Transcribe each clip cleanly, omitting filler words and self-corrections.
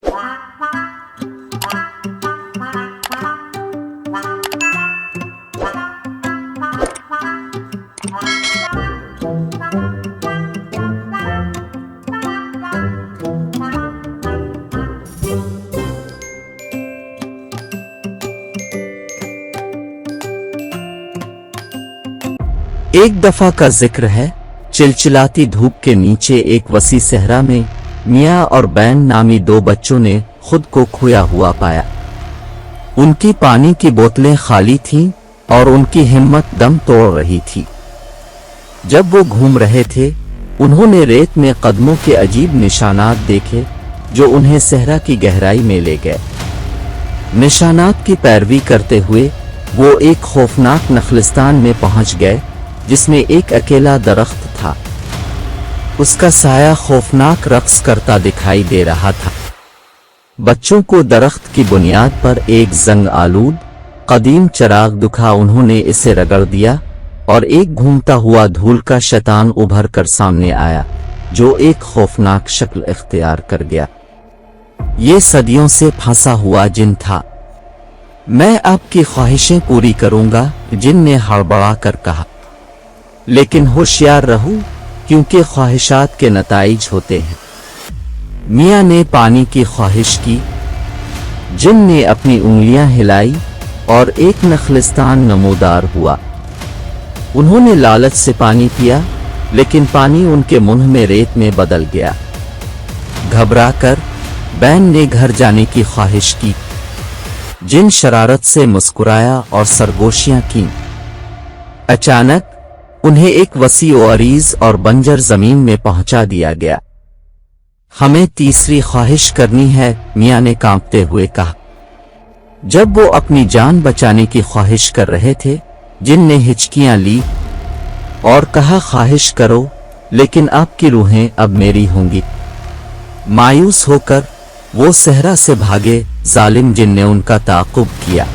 एक दफा का जिक्र है, चिलचिलाती धूप के नीचे एक वसी सहरा में मियाँ और बैन नामी दो बच्चों ने खुद को खोया हुआ पाया। उनकी पानी की बोतलें खाली थीं और उनकी हिम्मत दम तोड़ रही थी। जब वो घूम रहे थे, उन्होंने रेत में कदमों के अजीब निशानात देखे जो उन्हें सहरा की गहराई में ले गए। निशानात की पैरवी करते हुए वो एक खौफनाक नखलिस्तान में पहुंच गए जिसमें एक अकेला दरख्त था। उसका साया खौफनाक रक्स करता दिखाई दे रहा था। बच्चों को दरख्त की बुनियाद पर एक जंग आलूद कदीम चिराग दिखा। उन्होंने इसे रगड़ दिया और एक घूमता हुआ धूल का शैतान उभर कर सामने आया जो एक खौफनाक शक्ल इख्तियार कर गया। ये सदियों से फंसा हुआ जिन था। मैं आपकी ख्वाहिशें पूरी करूंगा, जिन ने हड़बड़ा कर कहा, लेकिन होशियार रहो क्योंकि ख्वाहिशात के नताइज होते हैं। मियाँ ने पानी की ख्वाहिश की। जिन ने अपनी उंगलियां हिलाई और एक नखलिस्तान नमूदार हुआ। उन्होंने लालच से पानी पिया, लेकिन पानी उनके मुंह में रेत में बदल गया। घबराकर बैन ने घर जाने की ख्वाहिश की। जिन शरारत से मुस्कुराया और सरगोशियां की। अचानक उन्हें एक वसी अरीज और बंजर जमीन में पहुंचा दिया गया। हमें तीसरी ख्वाहिश करनी है, मियाँ ने कांपते हुए कहा। जब वो अपनी जान बचाने की ख्वाहिश कर रहे थे, जिन ने हिचकियां ली और कहा, ख्वाहिश करो, लेकिन आपकी रूहें अब मेरी होंगी। मायूस होकर वो सहरा से भागे। जालिम जिन ने उनका ताक़ुब किया।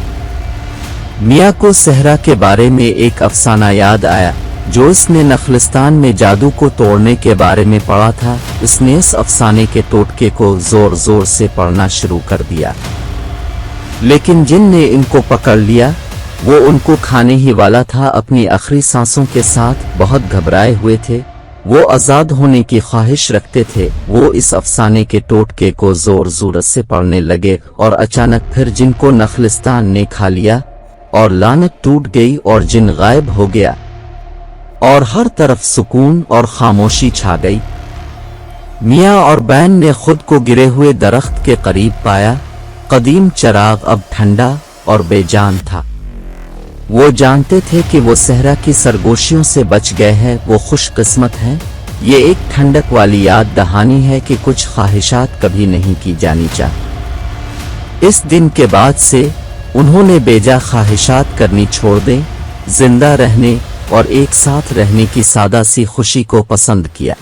मियाँ को सहरा के बारे में एक अफसाना याद आया जो इसने नखलिस्तान में जादू को तोड़ने के बारे में पढ़ा था। इसने इस अफसाने के टोटके को जोर जोर से पढ़ना शुरू कर दिया, लेकिन जिन ने इनको पकड़ लिया वो उनको खाने ही वाला था। अपनी आखिरी सांसों के साथ बहुत घबराए हुए थे। वो आजाद होने की ख्वाहिश रखते थे। वो इस अफसाने के टोटके को जोर जोर से पढ़ने लगे और अचानक फिर जिन को नखलिस्तान ने खा लिया और लानत टूट गई और जिन गायब हो गया और हर तरफ सुकून और खामोशी छा गई। मियाँ और बैन ने खुद को गिरे हुए दरख्त के करीब पाया। कदीम चिराग अब ठंडा और बेजान था। वो जानते थे कि वो सहरा की सरगोशियों से बच गए हैं। वो खुशकिस्मत हैं। ये एक ठंडक वाली याद दहानी है कि कुछ ख्वाहिशात कभी नहीं की जानी चाहिए। इस दिन के बाद से उन्होंने बेजा ख्वाहिशात करनी छोड़ दें, जिंदा रहने और एक साथ रहने की सादा सी खुशी को पसंद किया।